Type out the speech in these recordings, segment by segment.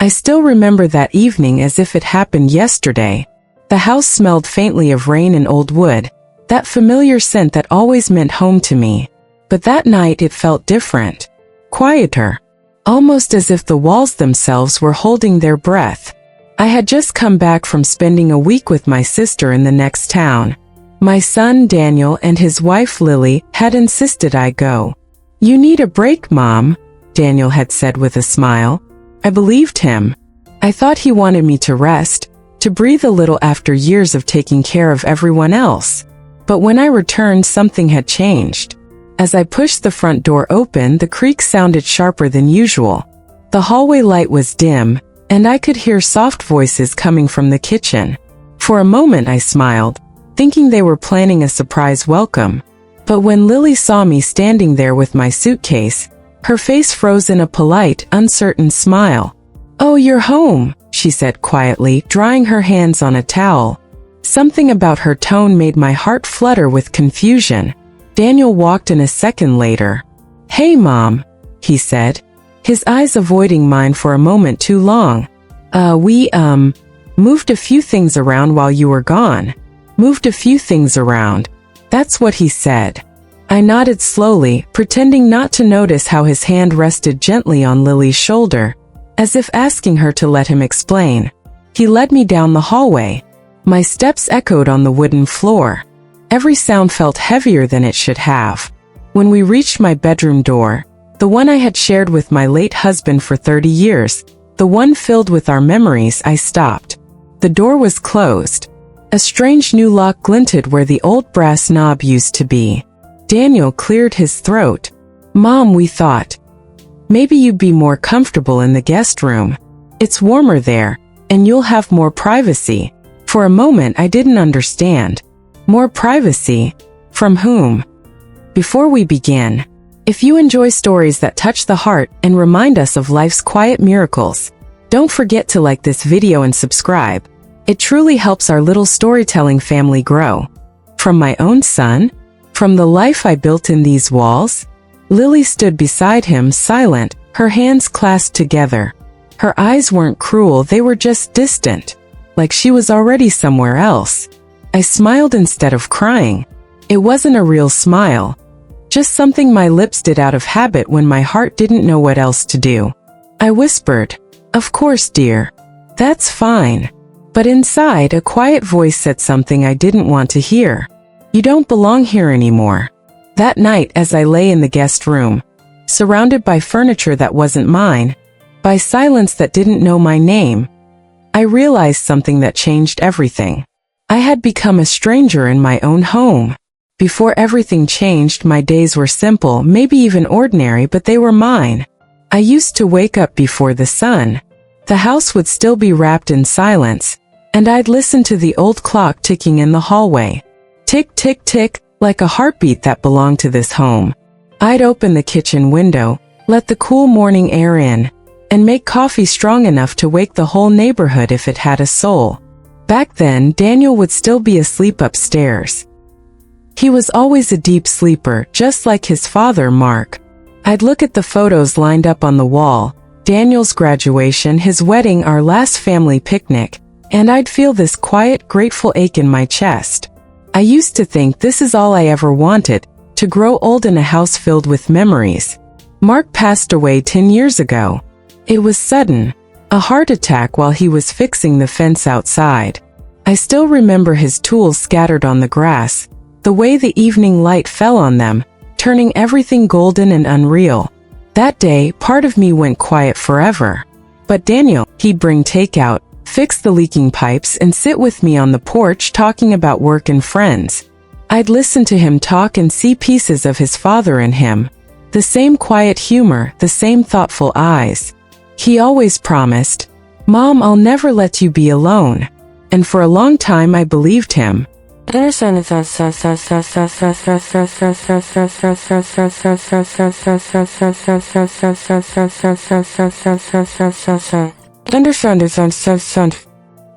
I still remember that evening as if it happened yesterday. The house smelled faintly of rain and old wood, that familiar scent that always meant home to me. But that night it felt different. Quieter. Almost as if the walls themselves were holding their breath. I had just come back from spending a week with my sister in the next town. My son Daniel and his wife Lily had insisted I go. "You need a break, Mom," Daniel had said with a smile. I believed him. I thought he wanted me to rest, to breathe a little after years of taking care of everyone else. But when I returned, something had changed. As I pushed the front door open, the creak sounded sharper than usual. The hallway light was dim, and I could hear soft voices coming from the kitchen. For a moment I smiled, thinking they were planning a surprise welcome. But when Lily saw me standing there with my suitcase, her face froze in a polite, uncertain smile. "Oh, you're home," she said quietly, drying her hands on a towel. Something about her tone made my heart flutter with confusion. Daniel walked in a second later. "Hey, Mom," he said, his eyes avoiding mine for a moment too long. We moved a few things around while you were gone." "Moved a few things around." That's what he said. I nodded slowly, pretending not to notice how his hand rested gently on Lily's shoulder, as if asking her to let him explain. He led me down the hallway. My steps echoed on the wooden floor. Every sound felt heavier than it should have. When we reached my bedroom door, the one I had shared with my late husband for 30 years, the one filled with our memories, I stopped. The door was closed. A strange new lock glinted where the old brass knob used to be. Daniel cleared his throat. "Mom, we thought maybe you'd be more comfortable in the guest room. It's warmer there, and you'll have more privacy." For a moment I didn't understand. More privacy? From whom? Before we begin, if you enjoy stories that touch the heart and remind us of life's quiet miracles, don't forget to like this video and subscribe. It truly helps our little storytelling family grow. From my own son? From the life I built in these walls? Lily stood beside him, silent, her hands clasped together. Her eyes weren't cruel, they were just distant, like she was already somewhere else. I smiled instead of crying. It wasn't a real smile, just something my lips did out of habit when my heart didn't know what else to do. I whispered, "Of course, dear. That's fine." But inside, a quiet voice said something I didn't want to hear. "You don't belong here anymore." That night, as I lay in the guest room, surrounded by furniture that wasn't mine, by silence that didn't know my name, I realized something that changed everything. I had become a stranger in my own home. Before everything changed, my days were simple, maybe even ordinary, but they were mine. I used to wake up before the sun. The house would still be wrapped in silence, and I'd listen to the old clock ticking in the hallway. Tick, tick, tick, like a heartbeat that belonged to this home. I'd open the kitchen window, let the cool morning air in, and make coffee strong enough to wake the whole neighborhood if it had a soul. Back then, Daniel would still be asleep upstairs. He was always a deep sleeper, just like his father, Mark. I'd look at the photos lined up on the wall, Daniel's graduation, his wedding, our last family picnic, and I'd feel this quiet, grateful ache in my chest. I used to think this is all I ever wanted, to grow old in a house filled with memories. Mark passed away 10 years ago. It was sudden, a heart attack while he was fixing the fence outside. I still remember his tools scattered on the grass, the way the evening light fell on them, turning everything golden and unreal. That day, part of me went quiet forever. But Daniel, he'd bring takeout, fix the leaking pipes, and sit with me on the porch talking about work and friends. I'd listen to him talk and see pieces of his father in him. The same quiet humor, the same thoughtful eyes. He always promised, "Mom, I'll never let you be alone." And for a long time I believed him.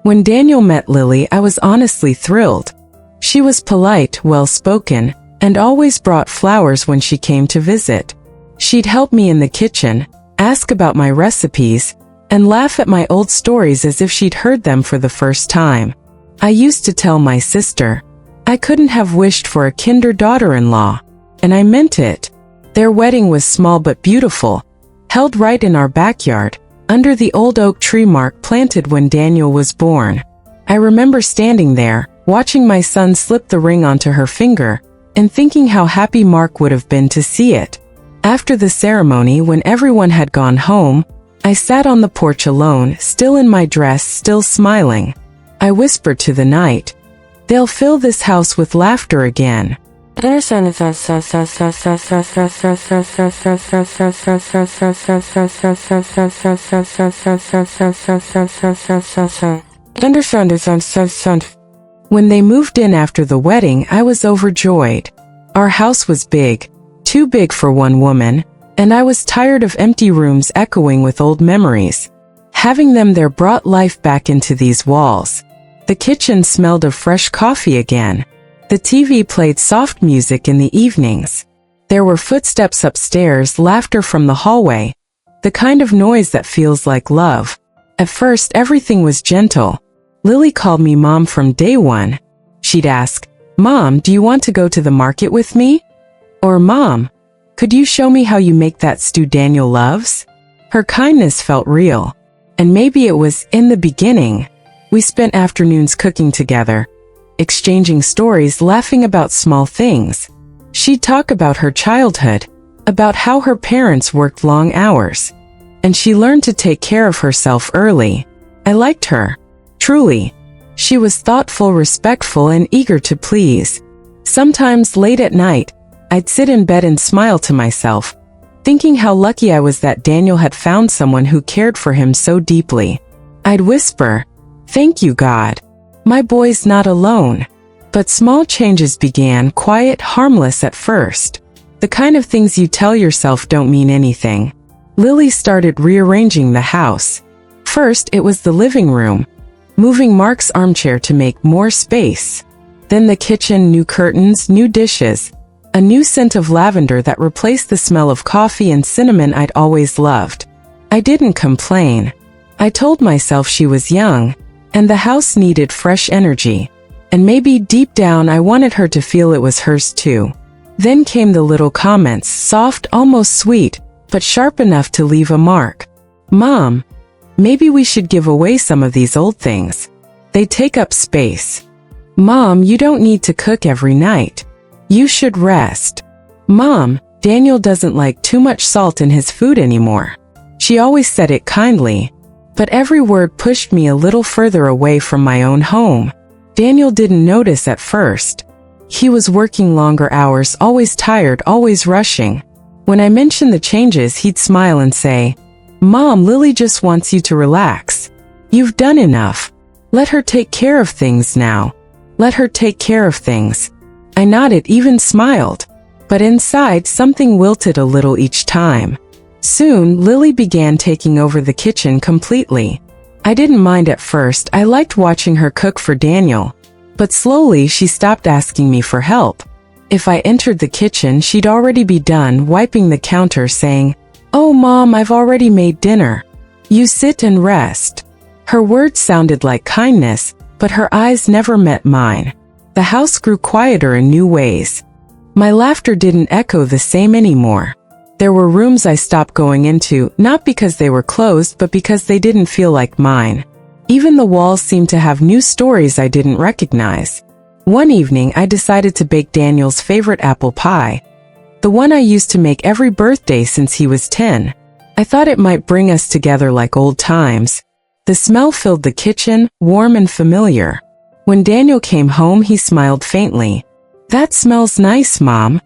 When Daniel met Lily, I was honestly thrilled. She was polite, well-spoken, and always brought flowers when she came to visit. She'd help me in the kitchen, ask about my recipes, and laugh at my old stories as if she'd heard them for the first time. I used to tell my sister, I couldn't have wished for a kinder daughter-in-law, and I meant it. Their wedding was small but beautiful, held right in our backyard, under the old oak tree Mark planted when Daniel was born. I remember standing there, watching my son slip the ring onto her finger, and thinking how happy Mark would have been to see it. After the ceremony, when everyone had gone home, I sat on the porch alone, still in my dress, still smiling. I whispered to the night, "They'll fill this house with laughter again." When they moved in after the wedding, I was overjoyed. Our house was big, too big for one woman, and I was tired of empty rooms echoing with old memories. Having them there brought life back into these walls. The kitchen smelled of fresh coffee again. The TV played soft music in the evenings. There were footsteps upstairs, laughter from the hallway, the kind of noise that feels like love. At first, everything was gentle. Lily called me Mom from day one. She'd ask, "Mom, do you want to go to the market with me?" Or, "Mom, could you show me how you make that stew Daniel loves?" Her kindness felt real. And maybe it was in the beginning. We spent afternoons cooking together, exchanging stories, laughing about small things. She'd talk about her childhood, about how her parents worked long hours. And she learned to take care of herself early. I liked her. Truly. She was thoughtful, respectful, and eager to please. Sometimes late at night, I'd sit in bed and smile to myself, thinking how lucky I was that Daniel had found someone who cared for him so deeply. I'd whisper, "Thank you, God. My boy's not alone." But small changes began, quiet, harmless at first. The kind of things you tell yourself don't mean anything. Lily started rearranging the house. First, it was the living room, moving Mark's armchair to make more space. Then the kitchen, new curtains, new dishes, a new scent of lavender that replaced the smell of coffee and cinnamon I'd always loved. I didn't complain. I told myself she was young, and the house needed fresh energy. And maybe deep down I wanted her to feel it was hers too. Then came the little comments, soft, almost sweet, but sharp enough to leave a mark. "Mom, maybe we should give away some of these old things. They take up space." "Mom, you don't need to cook every night. You should rest." "Mom, Daniel doesn't like too much salt in his food anymore." She always said it kindly, but every word pushed me a little further away from my own home. Daniel didn't notice at first. He was working longer hours, always tired, always rushing. When I mentioned the changes, he'd smile and say, "Mom, Lily just wants you to relax. You've done enough. Let her take care of things now. Let her take care of things." I nodded, even smiled. But inside, something wilted a little each time. Soon, Lily began taking over the kitchen completely. I didn't mind at first. I liked watching her cook for Daniel. But slowly, she stopped asking me for help. If I entered the kitchen, she'd already be done, wiping the counter, saying, "Oh, Mom, I've already made dinner. You sit and rest." Her words sounded like kindness, but her eyes never met mine. The house grew quieter in new ways. My laughter didn't echo the same anymore. There were rooms I stopped going into, not because they were closed, but because they didn't feel like mine. Even the walls seemed to have new stories I didn't recognize. One evening, I decided to bake Daniel's favorite apple pie, the one I used to make every birthday since he was 10. I thought it might bring us together like old times. The smell filled the kitchen, warm and familiar. When Daniel came home, he smiled faintly. "That smells nice, Mom."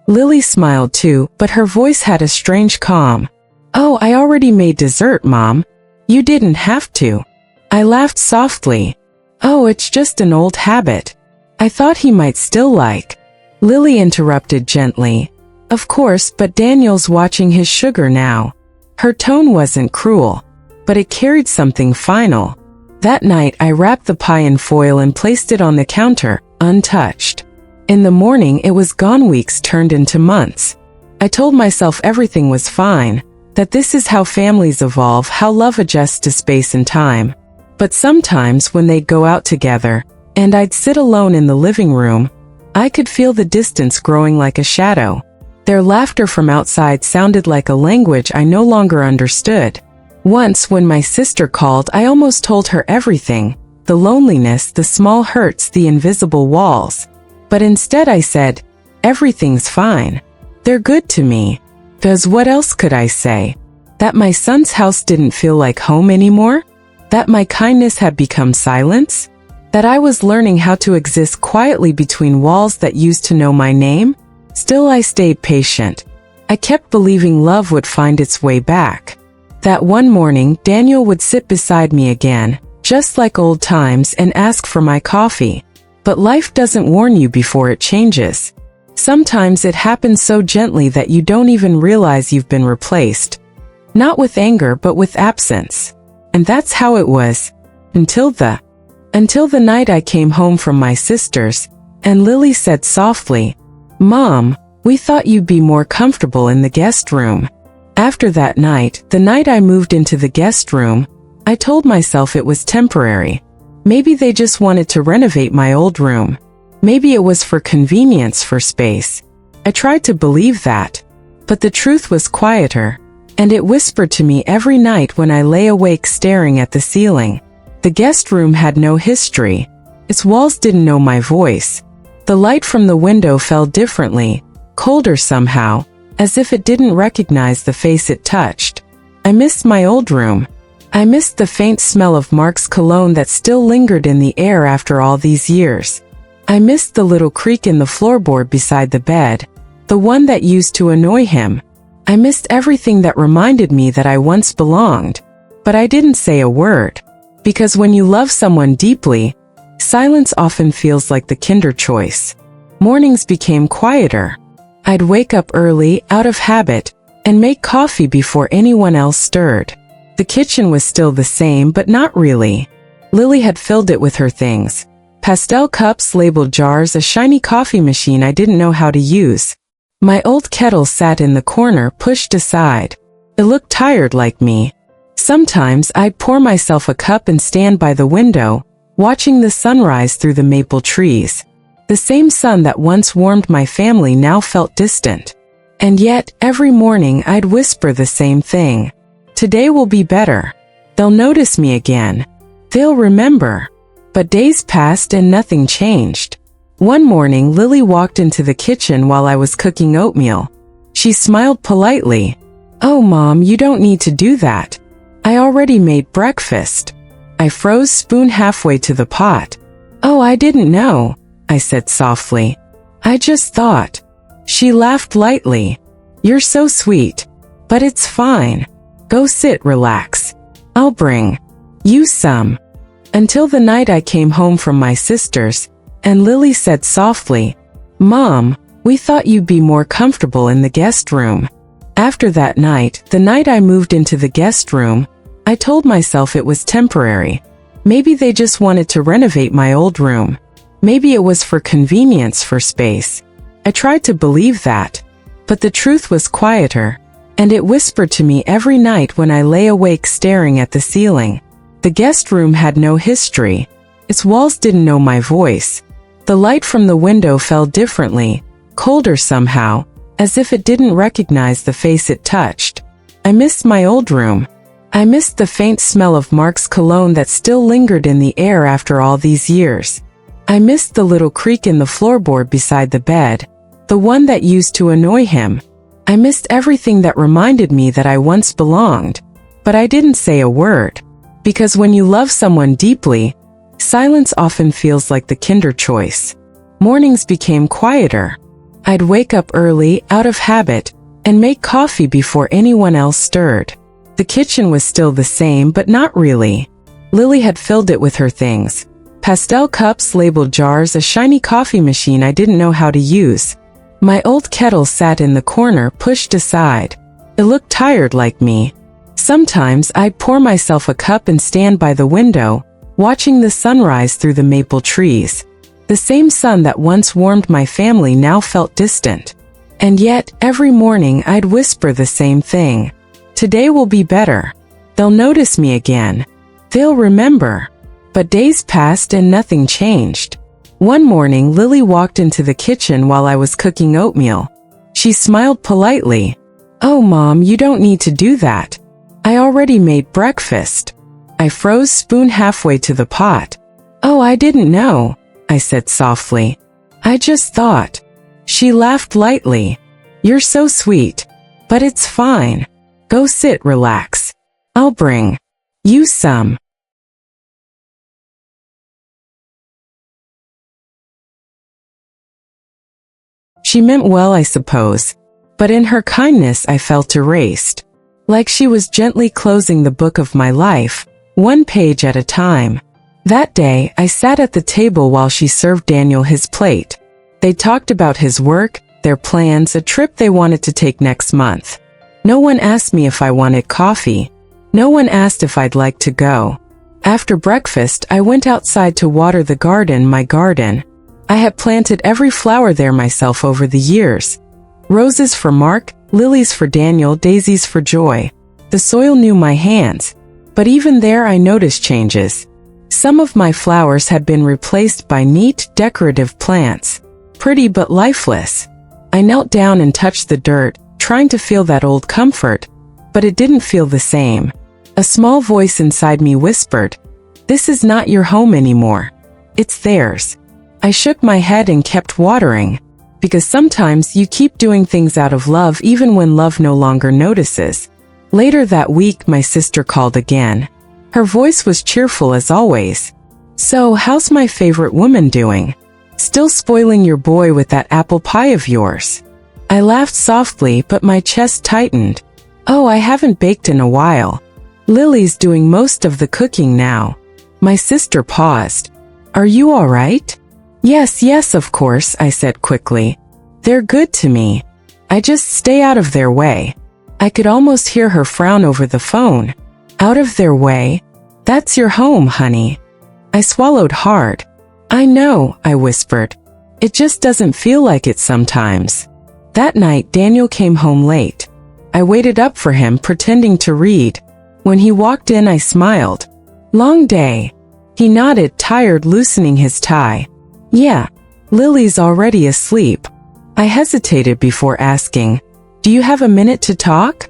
Lily smiled too, but her voice had a strange calm. "Oh, I already made dessert, Mom. You didn't have to." I laughed softly. "Oh, it's just an old habit. I thought he might still like." Lily interrupted gently. "Of course, but Daniel's watching his sugar now." Her tone wasn't cruel, but it carried something final. That night, I wrapped the pie in foil and placed it on the counter, untouched. In the morning, it was gone. Weeks turned into months. I told myself everything was fine, that this is how families evolve, how love adjusts to space and time. But sometimes when they'd go out together, and I'd sit alone in the living room, I could feel the distance growing like a shadow. Their laughter from outside sounded like a language I no longer understood. Once when my sister called, I almost told her everything, the loneliness, the small hurts, the invisible walls. But instead I said, "Everything's fine. They're good to me." 'Cause what else could I say? That my son's house didn't feel like home anymore? That my kindness had become silence? That I was learning how to exist quietly between walls that used to know my name? Still I stayed patient. I kept believing love would find its way back. That one morning, Daniel would sit beside me again, just like old times, and ask for my coffee. But life doesn't warn you before it changes. Sometimes it happens so gently that you don't even realize you've been replaced. Not with anger, but with absence. And that's how it was. Until the night I came home from my sister's, and Lily said softly, "Mom, we thought you'd be more comfortable in the guest room." After that night, the night I moved into the guest room, I told myself it was temporary. Maybe they just wanted to renovate my old room. Maybe it was for convenience, for space. I tried to believe that. But the truth was quieter, and it whispered to me every night when I lay awake staring at the ceiling. The guest room had no history. Its walls didn't know my voice. The light from the window fell differently, colder somehow, as if it didn't recognize the face it touched. I missed my old room. I missed the faint smell of Mark's cologne that still lingered in the air after all these years. I missed the little creak in the floorboard beside the bed, the one that used to annoy him. I missed everything that reminded me that I once belonged. But I didn't say a word. Because when you love someone deeply, silence often feels like the kinder choice. Mornings became quieter. I'd wake up early, out of habit, and make coffee before anyone else stirred. The kitchen was still the same, but not really. Lily had filled it with her things. Pastel cups, labeled jars, a shiny coffee machine I didn't know how to use. My old kettle sat in the corner, pushed aside. It looked tired like me. Sometimes I'd pour myself a cup and stand by the window, watching the sunrise through the maple trees. The same sun that once warmed my family now felt distant. And yet, every morning I'd whisper the same thing. Today will be better. They'll notice me again. They'll remember. But days passed and nothing changed. One morning, Lily walked into the kitchen while I was cooking oatmeal. She smiled politely. "Oh, Mom, you don't need to do that. I already made breakfast." I froze, spoon halfway to the pot. "Oh, I didn't know," I said softly. "I just thought." She laughed lightly. "You're so sweet. But it's fine. Go sit, relax. I'll bring you some." Until the night I came home from my sister's, and Lily said softly, "Mom, we thought you'd be more comfortable in the guest room." After that night, the night I moved into the guest room, I told myself it was temporary. Maybe they just wanted to renovate my old room. Maybe it was for convenience, for space. I tried to believe that. But the truth was quieter, and it whispered to me every night when I lay awake staring at the ceiling. The guest room had no history. Its walls didn't know my voice. The light from the window fell differently, colder somehow, as if it didn't recognize the face it touched. I missed my old room. I missed the faint smell of Mark's cologne that still lingered in the air after all these years. I missed the little creak in the floorboard beside the bed, the one that used to annoy him. I missed everything that reminded me that I once belonged. But I didn't say a word. Because when you love someone deeply, silence often feels like the kinder choice. Mornings became quieter. I'd wake up early, out of habit, and make coffee before anyone else stirred. The kitchen was still the same, but not really. Lily had filled it with her things. Pastel cups, labeled jars, a shiny coffee machine I didn't know how to use. My old kettle sat in the corner, pushed aside. It looked tired like me. Sometimes I'd pour myself a cup and stand by the window, watching the sunrise through the maple trees. The same sun that once warmed my family now felt distant. And yet, every morning I'd whisper the same thing. Today will be better. They'll notice me again. They'll remember. But days passed and nothing changed. One morning, Lily walked into the kitchen while I was cooking oatmeal. She smiled politely. "Oh, Mom, you don't need to do that. I already made breakfast." I froze spoon halfway to the pot. "Oh, I didn't know," I said softly. "I just thought." She laughed lightly. "You're so sweet. But it's fine. Go sit, relax. I'll bring you some." She meant well, I suppose, but in her kindness I felt erased, like she was gently closing the book of my life, one page at a time. That day, I sat at the table while she served Daniel his plate. They talked about his work, their plans, a trip they wanted to take next month. No one asked me if I wanted coffee. No one asked if I'd like to go. After breakfast, I went outside to water the garden, my garden. I had planted every flower there myself over the years. Roses for Mark, lilies for Daniel, daisies for Joy. The soil knew my hands. But even there I noticed changes. Some of my flowers had been replaced by neat, decorative plants. Pretty but lifeless. I knelt down and touched the dirt, trying to feel that old comfort, but it didn't feel the same. A small voice inside me whispered, "This is not your home anymore. It's theirs." I shook my head and kept watering, because sometimes you keep doing things out of love even when love no longer notices. Later that week, my sister called again. Her voice was cheerful as always. "So, how's my favorite woman doing? Still spoiling your boy with that apple pie of yours?" I laughed softly, but my chest tightened. "Oh, I haven't baked in a while. Lily's doing most of the cooking now." My sister paused. "Are you all right?" Yes, of course," I said quickly. "They're good to me. I just stay out of their way." I could almost hear her frown over the phone. "Out of their way? That's your home, honey." I swallowed hard. "I know," I whispered. "It just doesn't feel like it sometimes." That night, Daniel came home late. I waited up for him, pretending to read. When he walked in, I smiled. "Long day." He nodded, tired, loosening his tie. "Yeah, Lily's already asleep." I hesitated before asking, "Do you have a minute to talk?"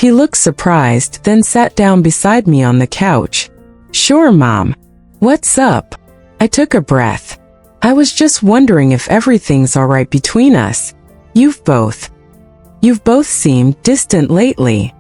He looked surprised, then sat down beside me on the couch. "Sure, Mom. What's up?" I took a breath. "I was just wondering if everything's all right between us. You've both seemed distant lately."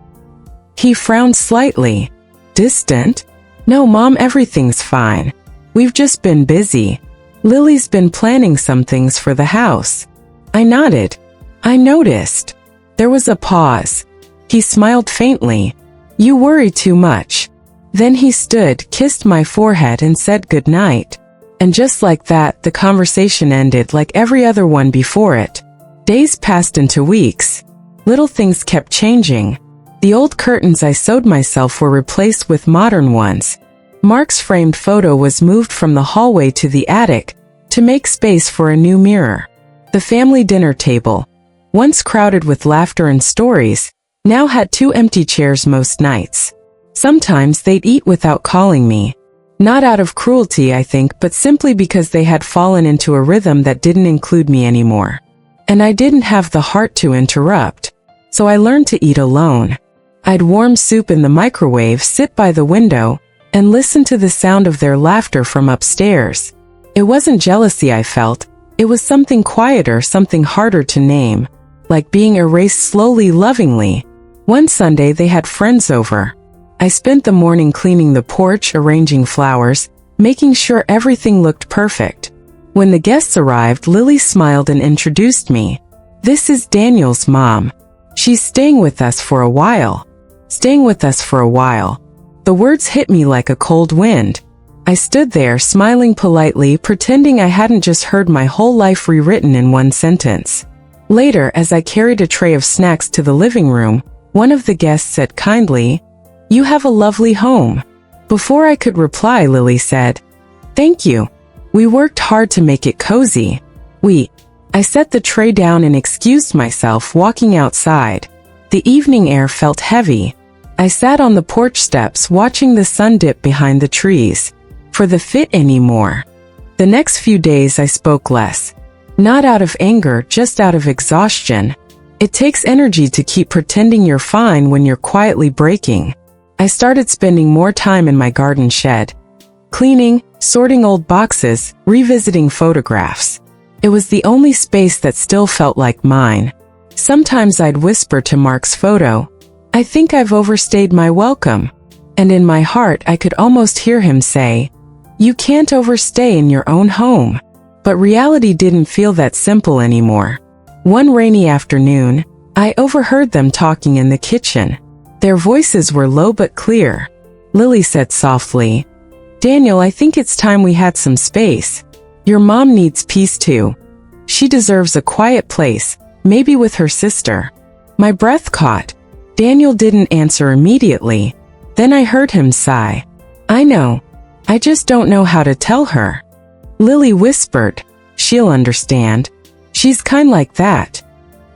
He frowned slightly. "Distant? No, Mom, everything's fine. We've just been busy. Lily's been planning some things for the house." I nodded. "I noticed." There was a pause. He smiled faintly. "You worry too much." Then he stood, kissed my forehead and said good night. And just like that, the conversation ended like every other one before it. Days passed into weeks. Little things kept changing. The old curtains I sewed myself were replaced with modern ones. Mark's framed photo was moved from the hallway to the attic to make space for a new mirror. The family dinner table, once crowded with laughter and stories, now had 2 empty chairs most nights. Sometimes they'd eat without calling me. Not out of cruelty, I think, but simply because they had fallen into a rhythm that didn't include me anymore. And I didn't have the heart to interrupt. So I learned to eat alone. I'd warm soup in the microwave, sit by the window, and listen to the sound of their laughter from upstairs. It wasn't jealousy I felt. It was something quieter, something harder to name, like being erased slowly, lovingly. One Sunday they had friends over. I spent the morning cleaning the porch, arranging flowers, making sure everything looked perfect. When the guests arrived, Lily smiled and introduced me. "This is Daniel's mom. She's staying with us for a while." Staying with us for a while. The words hit me like a cold wind. I stood there, smiling politely, pretending I hadn't just heard my whole life rewritten in one sentence. Later, as I carried a tray of snacks to the living room, one of the guests said kindly, "You have a lovely home." Before I could reply, Lily said, "Thank you. We worked hard to make it cozy." I set the tray down and excused myself, walking outside. The evening air felt heavy. I sat on the porch steps watching the sun dip behind the trees. For the fit anymore. The next few days I spoke less. Not out of anger, just out of exhaustion. It takes energy to keep pretending you're fine when you're quietly breaking. I started spending more time in my garden shed. Cleaning, sorting old boxes, revisiting photographs. It was the only space that still felt like mine. Sometimes I'd whisper to Mark's photo, "I think I've overstayed my welcome." And in my heart I could almost hear him say, "You can't overstay in your own home." But reality didn't feel that simple anymore. One rainy afternoon, I overheard them talking in the kitchen. Their voices were low but clear. Lily said softly, "Daniel, I think it's time we had some space. Your mom needs peace too. She deserves a quiet place, maybe with her sister." My breath caught. Daniel didn't answer immediately. Then I heard him sigh. "I know. I just don't know how to tell her." Lily whispered, "She'll understand. She's kind like that."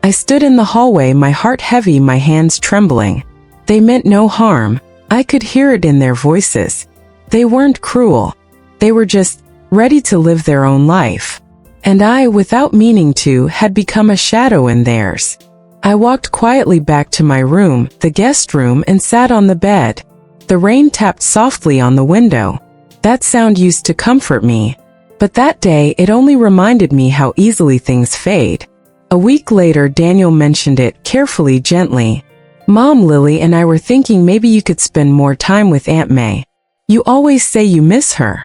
I stood in the hallway, my heart heavy, my hands trembling. They meant no harm. I could hear it in their voices. They weren't cruel. They were just ready to live their own life. And I, without meaning to, had become a shadow in theirs. I walked quietly back to my room, the guest room, and sat on the bed. The rain tapped softly on the window. That sound used to comfort me. But that day it only reminded me how easily things fade. A week later Daniel mentioned it, carefully, gently. "Mom, Lily and I were thinking maybe you could spend more time with Aunt May. You always say you miss her."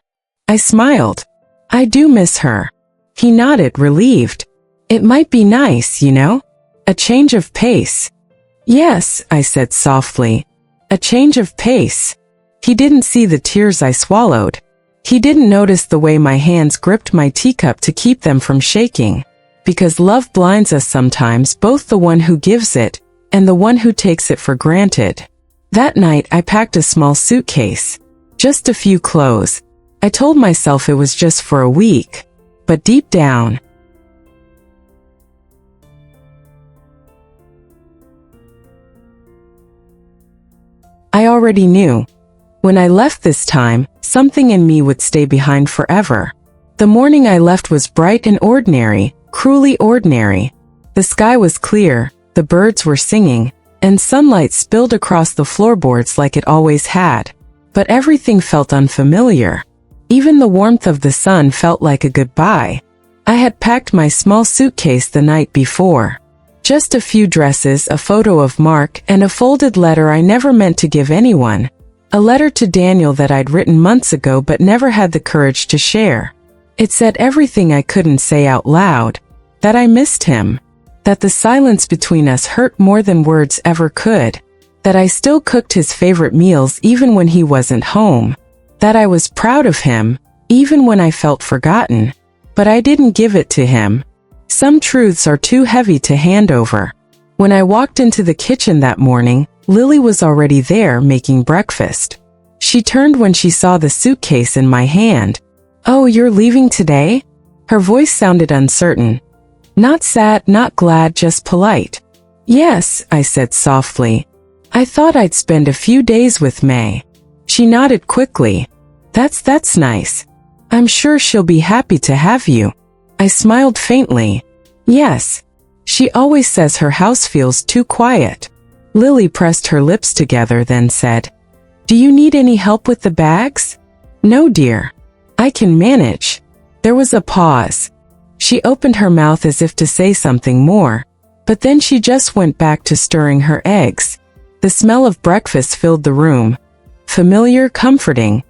I smiled. "I do miss her." He nodded, relieved. "It might be nice, you know? A change of pace." "Yes," I said softly. "A change of pace." He didn't see the tears I swallowed. He didn't notice the way my hands gripped my teacup to keep them from shaking. Because love blinds us sometimes, both the one who gives it and the one who takes it for granted. That night I packed a small suitcase. Just a few clothes. I told myself it was just for a week. But deep down, I already knew. When I left this time, something in me would stay behind forever. The morning I left was bright and ordinary, cruelly ordinary. The sky was clear, the birds were singing, and sunlight spilled across the floorboards like it always had. But everything felt unfamiliar. Even the warmth of the sun felt like a goodbye. I had packed my small suitcase the night before. Just a few dresses, a photo of Mark, and a folded letter I never meant to give anyone. A letter to Daniel that I'd written months ago but never had the courage to share. It said everything I couldn't say out loud. That I missed him. That the silence between us hurt more than words ever could. That I still cooked his favorite meals even when he wasn't home. That I was proud of him, even when I felt forgotten. But I didn't give it to him. Some truths are too heavy to hand over. When I walked into the kitchen that morning, Lily was already there making breakfast. She turned when she saw the suitcase in my hand. "Oh, you're leaving today?" Her voice sounded uncertain. Not sad, not glad, just polite. "Yes," I said softly. "I thought I'd spend a few days with May." She nodded quickly. That's nice. I'm sure she'll be happy to have you." I smiled faintly. "Yes. She always says her house feels too quiet." Lily pressed her lips together, then said, "Do you need any help with the bags?" "No, dear. I can manage." There was a pause. She opened her mouth as if to say something more, but then she just went back to stirring her eggs. The smell of breakfast filled the room. Familiar, comforting.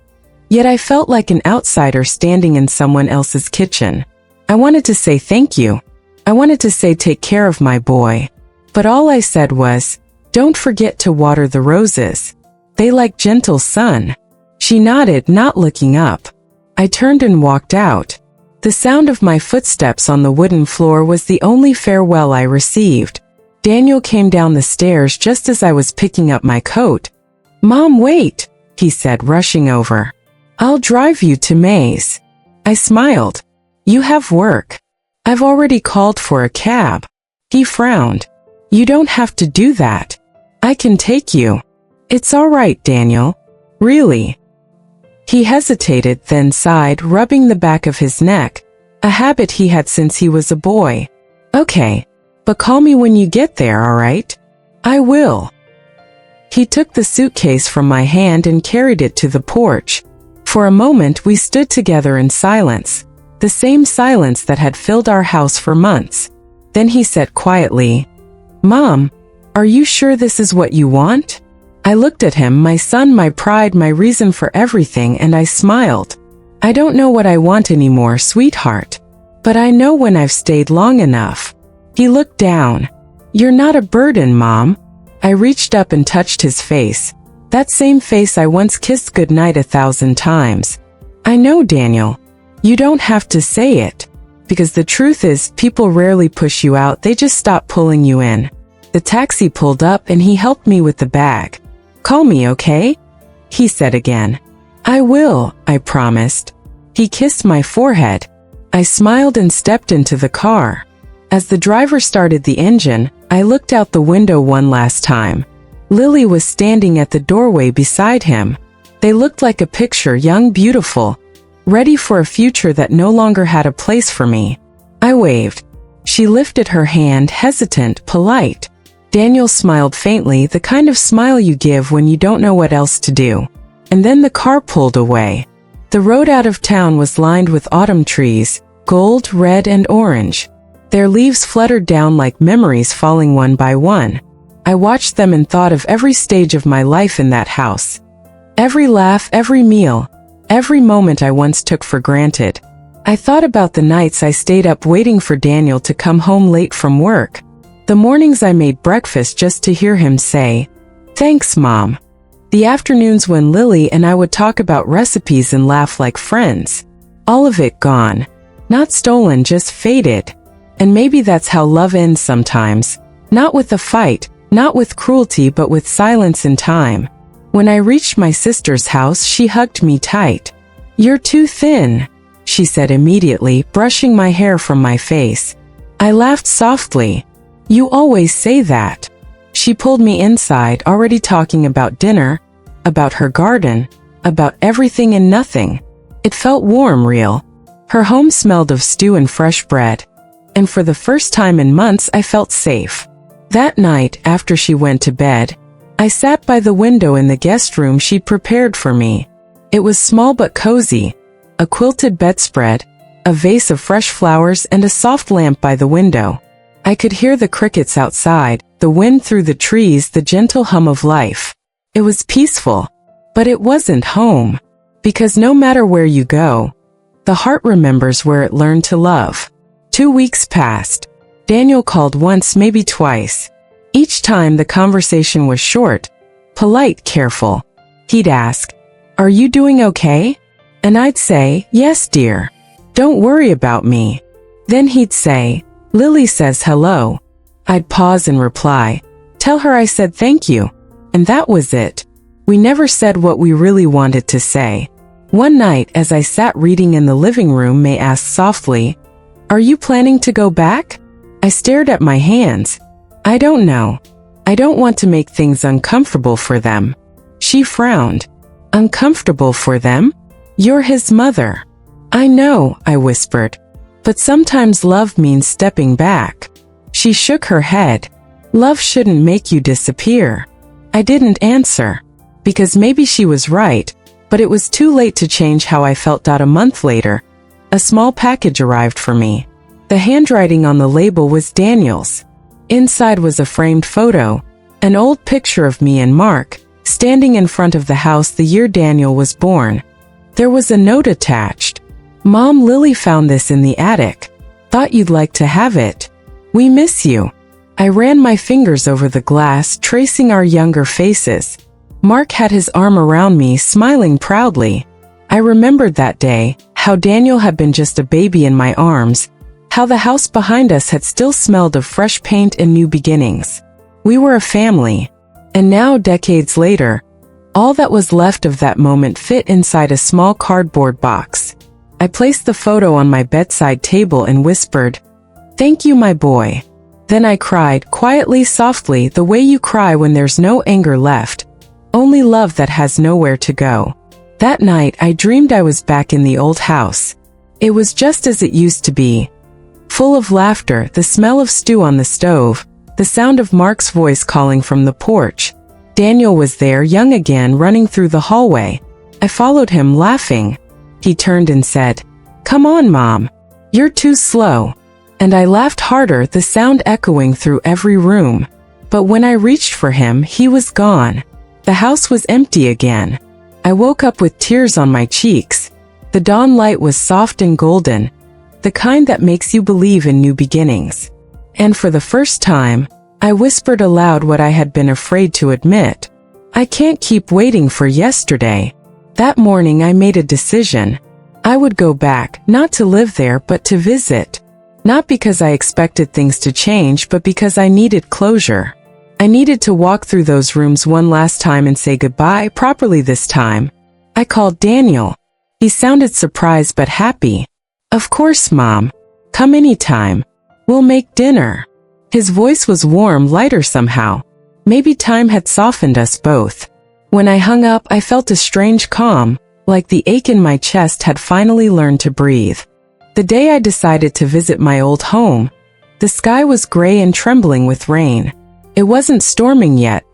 Yet I felt like an outsider standing in someone else's kitchen. I wanted to say thank you. I wanted to say take care of my boy. But all I said was, "Don't forget to water the roses. They like gentle sun." She nodded, not looking up. I turned and walked out. The sound of my footsteps on the wooden floor was the only farewell I received. Daniel came down the stairs just as I was picking up my coat. "Mom, wait," he said, rushing over. "I'll drive you to May's." I smiled. "You have work." "I've already called for a cab." He frowned. You don't have to do that. I can take you. It's all right, Daniel. Really? He hesitated, then sighed, rubbing the back of his neck, a habit he had since he was a boy. Okay, but call me when you get there, all right? I will. He took the suitcase from my hand and carried it to the porch. For a moment we stood together in silence, the same silence that had filled our house for months. Then he said quietly, "Mom, are you sure this is what you want?" I looked at him, my son, my pride, my reason for everything, and I smiled. "I don't know what I want anymore, sweetheart. But I know when I've stayed long enough." He looked down. "You're not a burden, Mom." I reached up and touched his face. That same face I once kissed goodnight 1,000 times. "I know, Daniel. You don't have to say it. Because the truth is, people rarely push you out, they just stop pulling you in." The taxi pulled up and he helped me with the bag. "Call me, okay?" he said again. "I will," I promised. He kissed my forehead. I smiled and stepped into the car. As the driver started the engine, I looked out the window one last time. Lily was standing at the doorway beside him. They looked like a picture, young, beautiful, ready for a future that no longer had a place for me. I waved. She lifted her hand, hesitant, polite. Daniel smiled faintly, the kind of smile you give when you don't know what else to do. And then the car pulled away. The road out of town was lined with autumn trees, gold, red, and orange. Their leaves fluttered down like memories falling one by one. I watched them and thought of every stage of my life in that house. Every laugh, every meal, every moment I once took for granted. I thought about the nights I stayed up waiting for Daniel to come home late from work. The mornings I made breakfast just to hear him say, "Thanks, Mom." The afternoons when Lily and I would talk about recipes and laugh like friends. All of it gone. Not stolen, just faded. And maybe that's how love ends sometimes. Not with a fight, not with cruelty, but with silence and time. When I reached my sister's house, she hugged me tight. "You're too thin," she said immediately, brushing my hair from my face. I laughed softly. "You always say that." She pulled me inside, already talking about dinner, about her garden, about everything and nothing. It felt warm, real. Her home smelled of stew and fresh bread. And for the first time in months, I felt safe. That night, after she went to bed, I sat by the window in the guest room she'd prepared for me. It was small but cozy. A quilted bedspread, a vase of fresh flowers, and a soft lamp by the window. I could hear the crickets outside, the wind through the trees, the gentle hum of life. It was peaceful. But it wasn't home. Because no matter where you go, the heart remembers where it learned to love. 2 weeks passed. Daniel called once, maybe twice. Each time the conversation was short, polite, careful. He'd ask, "Are you doing okay?" And I'd say, "Yes, dear. Don't worry about me." Then he'd say, "Lily says hello." I'd pause and reply, "Tell her I said thank you." And that was it. We never said what we really wanted to say. One night, as I sat reading in the living room, May asked softly, "Are you planning to go back?" I stared at my hands. "I don't know. I don't want to make things uncomfortable for them." She frowned. "Uncomfortable for them? You're his mother." "I know," I whispered. "But sometimes love means stepping back." She shook her head. "Love shouldn't make you disappear." I didn't answer. Because maybe she was right, but it was too late to change how I felt. A month later, a small package arrived for me. The handwriting on the label was Daniel's. Inside was a framed photo, an old picture of me and Mark, standing in front of the house the year Daniel was born. There was a note attached. "Mom, Lily found this in the attic. Thought you'd like to have it. We miss you." I ran my fingers over the glass, tracing our younger faces. Mark had his arm around me, smiling proudly. I remembered that day, how Daniel had been just a baby in my arms, how the house behind us had still smelled of fresh paint and new beginnings. We were a family. And now, decades later, all that was left of that moment fit inside a small cardboard box. I placed the photo on my bedside table and whispered, "Thank you, my boy." Then I cried, quietly, softly, the way you cry when there's no anger left, only love that has nowhere to go. That night I dreamed I was back in the old house. It was just as it used to be. Full of laughter, the smell of stew on the stove, the sound of Mark's voice calling from the porch. Daniel was there, young again, running through the hallway. I followed him, laughing. He turned and said, "Come on, Mom. You're too slow." And I laughed harder, the sound echoing through every room. But when I reached for him, he was gone. The house was empty again. I woke up with tears on my cheeks. The dawn light was soft and golden, the kind that makes you believe in new beginnings. And for the first time, I whispered aloud what I had been afraid to admit. I can't keep waiting for yesterday. That morning I made a decision. I would go back, not to live there but to visit. Not because I expected things to change, but because I needed closure. I needed to walk through those rooms one last time and say goodbye, properly this time. I called Daniel. He sounded surprised but happy. "Of course, Mom. Come anytime. We'll make dinner." His voice was warm, lighter somehow. Maybe time had softened us both. When I hung up, I felt a strange calm, like the ache in my chest had finally learned to breathe. The day I decided to visit my old home, the sky was gray and trembling with rain. It wasn't storming yet,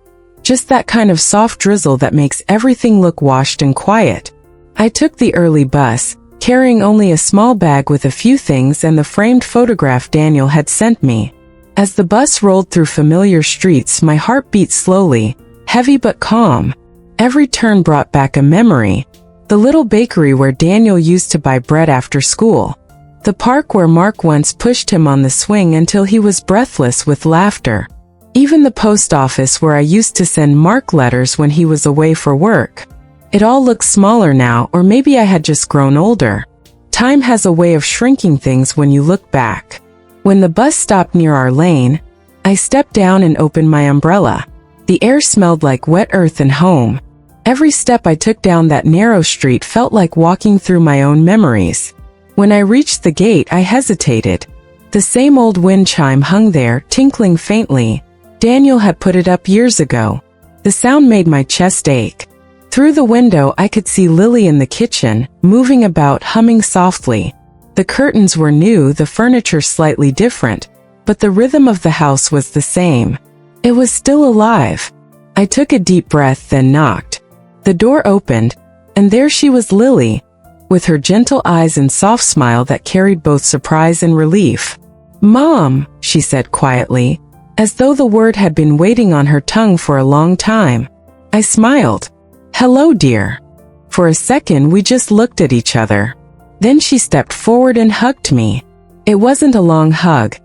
just that kind of soft drizzle that makes everything look washed and quiet. I took the early bus, carrying only a small bag with a few things and the framed photograph Daniel had sent me. As the bus rolled through familiar streets, my heart beat slowly, heavy but calm. Every turn brought back a memory. The little bakery where Daniel used to buy bread after school. The park where Mark once pushed him on the swing until he was breathless with laughter. Even the post office where I used to send Mark letters when he was away for work. It all looks smaller now, or maybe I had just grown older. Time has a way of shrinking things when you look back. When the bus stopped near our lane, I stepped down and opened my umbrella. The air smelled like wet earth and home. Every step I took down that narrow street felt like walking through my own memories. When I reached the gate, I hesitated. The same old wind chime hung there, tinkling faintly. Daniel had put it up years ago. The sound made my chest ache. Through the window I could see Lily in the kitchen, moving about, humming softly. The curtains were new, the furniture slightly different, but the rhythm of the house was the same. It was still alive. I took a deep breath, then knocked. The door opened, and there she was, Lily, with her gentle eyes and soft smile that carried both surprise and relief. "Mom," she said quietly, as though the word had been waiting on her tongue for a long time. I smiled. "Hello, dear." For a second we just looked at each other. Then she stepped forward and hugged me. It wasn't a long hug,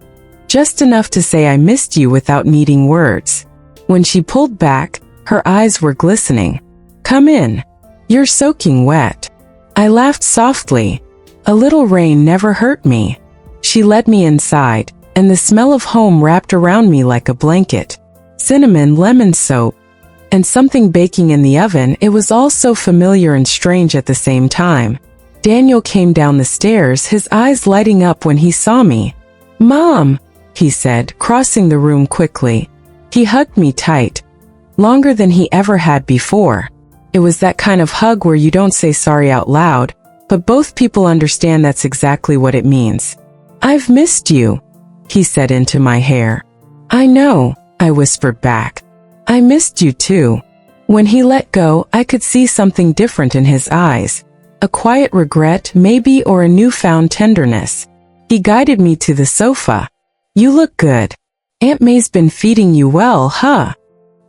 just enough to say I missed you without needing words. When she pulled back, her eyes were glistening. "Come in. You're soaking wet." I laughed softly. A little rain never hurt me. She led me inside, and the smell of home wrapped around me like a blanket. Cinnamon, lemon soap, and something baking in the oven. It was all so familiar and strange at the same time. Daniel came down the stairs, his eyes lighting up when he saw me. "Mom," he said, crossing the room quickly. He hugged me tight, longer than he ever had before. It was that kind of hug where you don't say sorry out loud, but both people understand that's exactly what it means. "I've missed you," he said into my hair. "I know," I whispered back. "I missed you too." When he let go, I could see something different in his eyes. A quiet regret, maybe, or a newfound tenderness. He guided me to the sofa. "You look good. Aunt May's been feeding you well, huh?"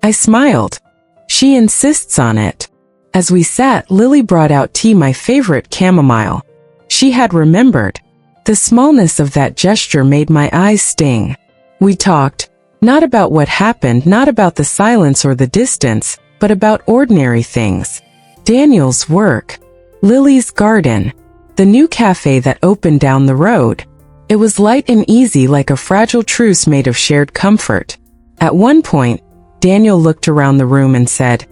I smiled. "She insists on it." As we sat, Lily brought out tea, my favorite, chamomile. She had remembered. The smallness of that gesture made my eyes sting. We talked, not about what happened, not about the silence or the distance, but about ordinary things. Daniel's work, Lily's garden, the new cafe that opened down the road. It was light and easy, like a fragile truce made of shared comfort. At one point, Daniel looked around the room and said,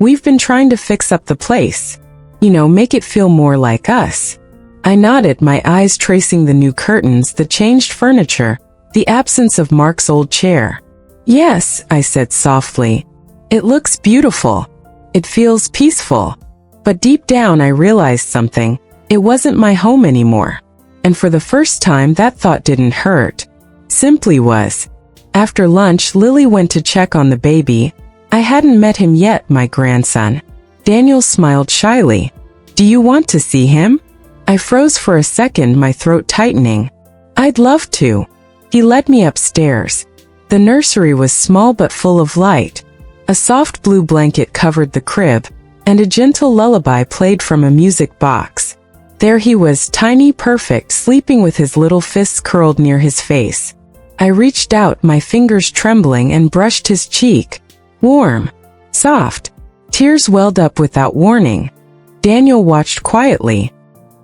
"We've been trying to fix up the place. You know, make it feel more like us." I nodded, my eyes tracing the new curtains, the changed furniture, The absence of Mark's old chair. "Yes," I said softly. "It looks beautiful. It feels peaceful." But deep down I realized something. It wasn't my home anymore. And for the first time that thought didn't hurt. Simply was. After lunch, Lily went to check on the baby. I hadn't met him yet, my grandson. Daniel smiled shyly. "Do you want to see him?" I froze for a second, my throat tightening. "I'd love to." He led me upstairs. The nursery was small but full of light. A soft blue blanket covered the crib, and a gentle lullaby played from a music box. There he was, tiny, perfect, sleeping with his little fists curled near his face. I reached out, my fingers trembling, and brushed his cheek. Warm. Soft. Tears welled up without warning. Daniel watched quietly.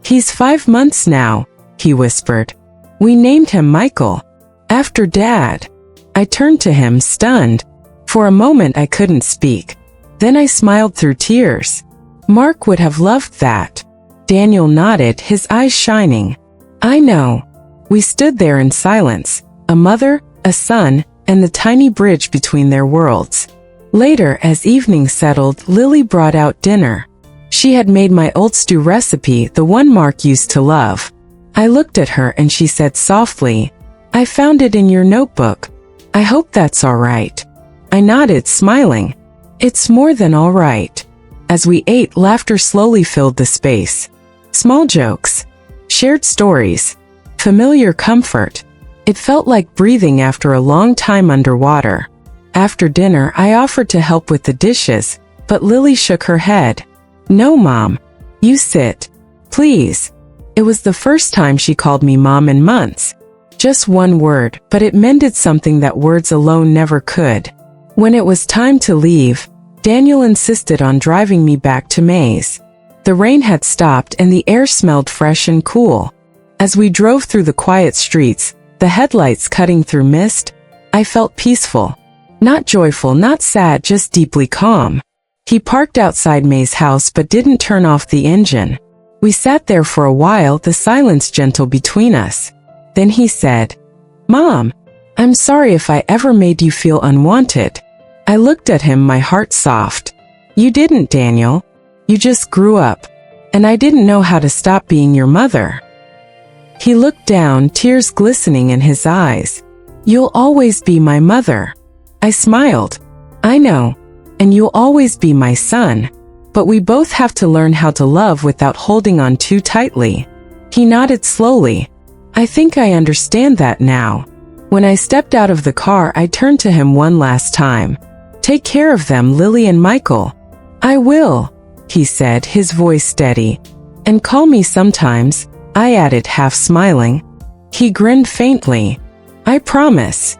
"He's 5 months now," he whispered. "We named him Michael. After Dad." I turned to him, stunned. For a moment I couldn't speak. Then I smiled through tears. "Mark would have loved that." Daniel nodded, his eyes shining. "I know." We stood there in silence, a mother, a son, and the tiny bridge between their worlds. Later, as evening settled, Lily brought out dinner. She had made my old stew recipe, the one Mark used to love. I looked at her and she said softly, "I found it in your notebook. I hope that's all right." I nodded, smiling. "It's more than all right." As we ate, laughter slowly filled the space. Small jokes, shared stories, familiar comfort. It felt like breathing after a long time underwater. After dinner, I offered to help with the dishes, but Lily shook her head. "No, Mom. You sit. Please." It was the first time she called me Mom in months. Just one word, but it mended something that words alone never could. When it was time to leave, Daniel insisted on driving me back to May's. The rain had stopped and the air smelled fresh and cool. As we drove through the quiet streets, the headlights cutting through mist, I felt peaceful. Not joyful, not sad, just deeply calm. He parked outside May's house but didn't turn off the engine. We sat there for a while, the silence gentle between us. Then he said, "Mom, I'm sorry if I ever made you feel unwanted." I looked at him, my heart soft. "You didn't, Daniel. You just grew up. And I didn't know how to stop being your mother." He looked down, tears glistening in his eyes. "You'll always be my mother." I smiled. "I know. And you'll always be my son. But we both have to learn how to love without holding on too tightly." He nodded slowly. "I think I understand that now." When I stepped out of the car, I turned to him one last time. "Take care of them, Lily and Michael." "I will," he said, his voice steady. "And call me sometimes," I added, half smiling. He grinned faintly. "I promise."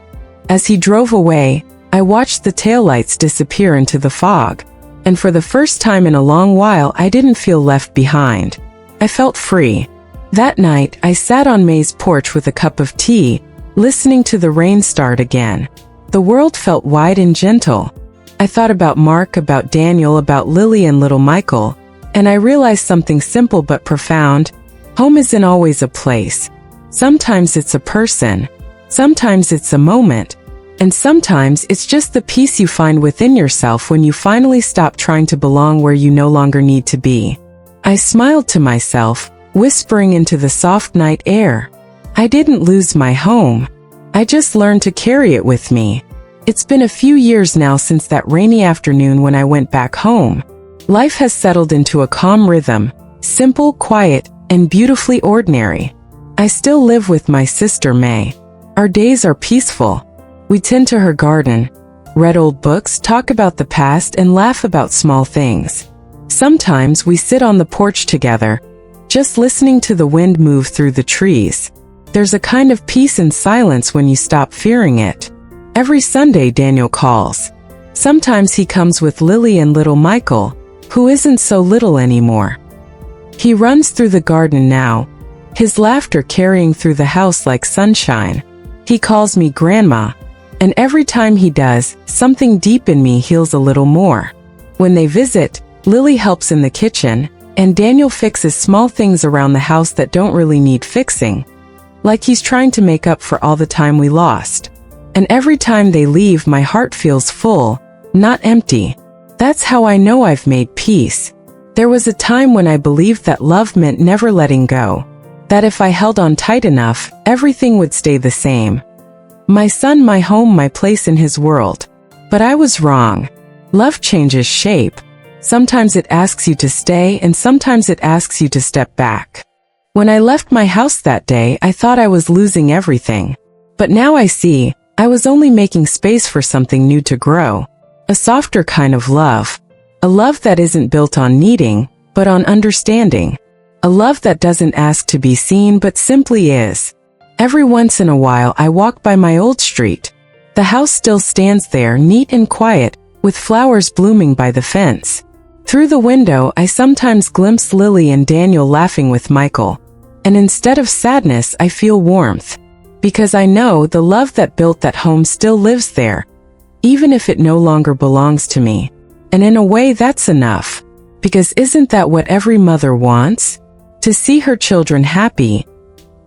As he drove away, I watched the taillights disappear into the fog. And for the first time in a long while, I didn't feel left behind. I felt free. That night, I sat on May's porch with a cup of tea, listening to the rain start again. The world felt wide and gentle. I thought about Mark, about Daniel, about Lily and little Michael, and I realized something simple but profound. Home isn't always a place. Sometimes it's a person. Sometimes it's a moment. And sometimes it's just the peace you find within yourself when you finally stop trying to belong where you no longer need to be. I smiled to myself, whispering into the soft night air. I didn't lose my home. I just learned to carry it with me. It's been a few years now since that rainy afternoon when I went back home. Life has settled into a calm rhythm, simple, quiet, and beautifully ordinary. I still live with my sister May. Our days are peaceful. We tend to her garden, read old books, talk about the past, and laugh about small things. Sometimes we sit on the porch together, just listening to the wind move through the trees. There's a kind of peace in silence when you stop fearing it. Every Sunday Daniel calls. Sometimes he comes with Lily and little Michael, who isn't so little anymore. He runs through the garden now, his laughter carrying through the house like sunshine. He calls me Grandma. And every time he does, something deep in me heals a little more. When they visit, Lily helps in the kitchen, and Daniel fixes small things around the house that don't really need fixing. like he's trying to make up for all the time we lost. And every time they leave, my heart feels full, not empty. That's how I know I've made peace. There was a time when I believed that love meant never letting go, that if I held on tight enough, everything would stay the same. My son, my home, my place in his world. But I was wrong. Love changes shape. Sometimes it asks you to stay, and sometimes it asks you to step back. When I left my house that day, I thought I was losing everything. But now I see, I was only making space for something new to grow. A softer kind of love. A love that isn't built on needing, but on understanding. A love that doesn't ask to be seen but simply is. Every once in a while I walk by my old street. The house still stands there, neat and quiet, with flowers blooming by the fence. Through the window I sometimes glimpse Lily and Daniel laughing with Michael. And instead of sadness I feel warmth. Because I know the love that built that home still lives there, even if it no longer belongs to me. And in a way that's enough. Because isn't that what every mother wants? To see her children happy,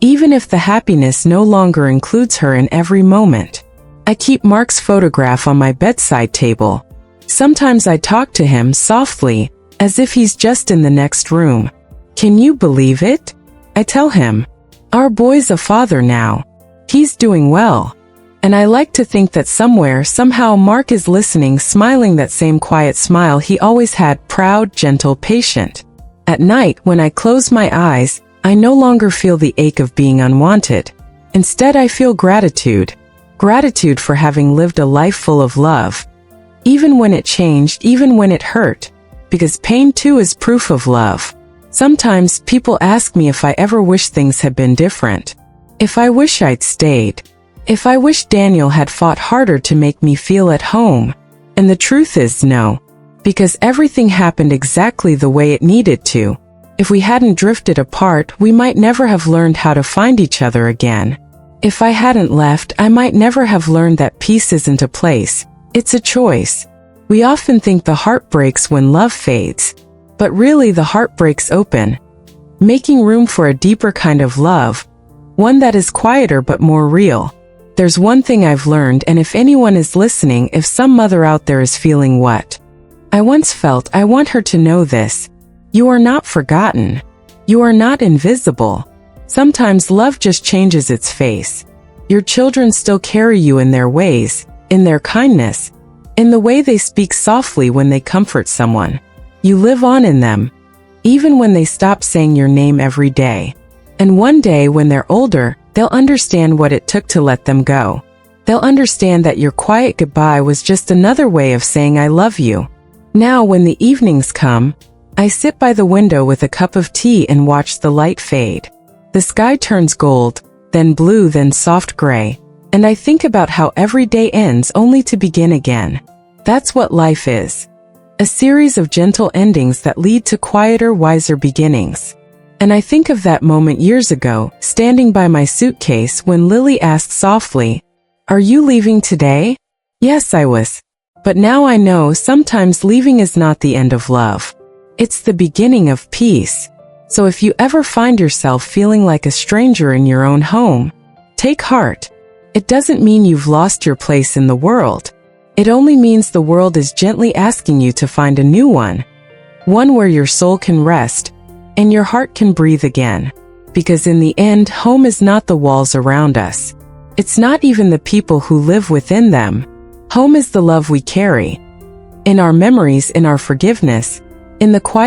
even if the happiness no longer includes her in every moment. I keep Mark's photograph on my bedside table. Sometimes I talk to him softly, as if he's just in the next room. Can you believe it? I tell him. Our boy's a father now. He's doing well. And I like to think that somewhere, somehow Mark is listening, smiling that same quiet smile he always had, proud, gentle, patient. At night, when I close my eyes, I no longer feel the ache of being unwanted. Instead, I feel gratitude. Gratitude for having lived a life full of love. Even when it changed, even when it hurt. Because pain too is proof of love. Sometimes people ask me if I ever wish things had been different. If I wish I'd stayed. If I wish Daniel had fought harder to make me feel at home. And the truth is no. Because everything happened exactly the way it needed to. If we hadn't drifted apart, we might never have learned how to find each other again. If I hadn't left, I might never have learned that peace isn't a place, it's a choice. We often think the heart breaks when love fades. But really the heart breaks open, making room for a deeper kind of love, one that is quieter but more real. There's one thing I've learned, and if anyone is listening, if some mother out there is feeling what I once felt, I want her to know this. You are not forgotten. You are not invisible. Sometimes love just changes its face. Your children still carry you in their ways, in their kindness, in the way they speak softly when they comfort someone. You live on in them, even when they stop saying your name every day. And one day when they're older, they'll understand what it took to let them go. They'll understand that your quiet goodbye was just another way of saying I love you. Now when the evenings come, I sit by the window with a cup of tea and watch the light fade. The sky turns gold, then blue, then soft gray, and I think about how every day ends only to begin again. That's what life is. A series of gentle endings that lead to quieter, wiser beginnings. And I think of that moment years ago, standing by my suitcase when Lily asked softly, "Are you leaving today?" Yes, I was. But now I know sometimes leaving is not the end of love. It's the beginning of peace. So if you ever find yourself feeling like a stranger in your own home, take heart. It doesn't mean you've lost your place in the world. It only means the world is gently asking you to find a new one. One where your soul can rest, and your heart can breathe again. Because in the end, home is not the walls around us. It's not even the people who live within them. Home is the love we carry. In our memories, in our forgiveness, in the quiet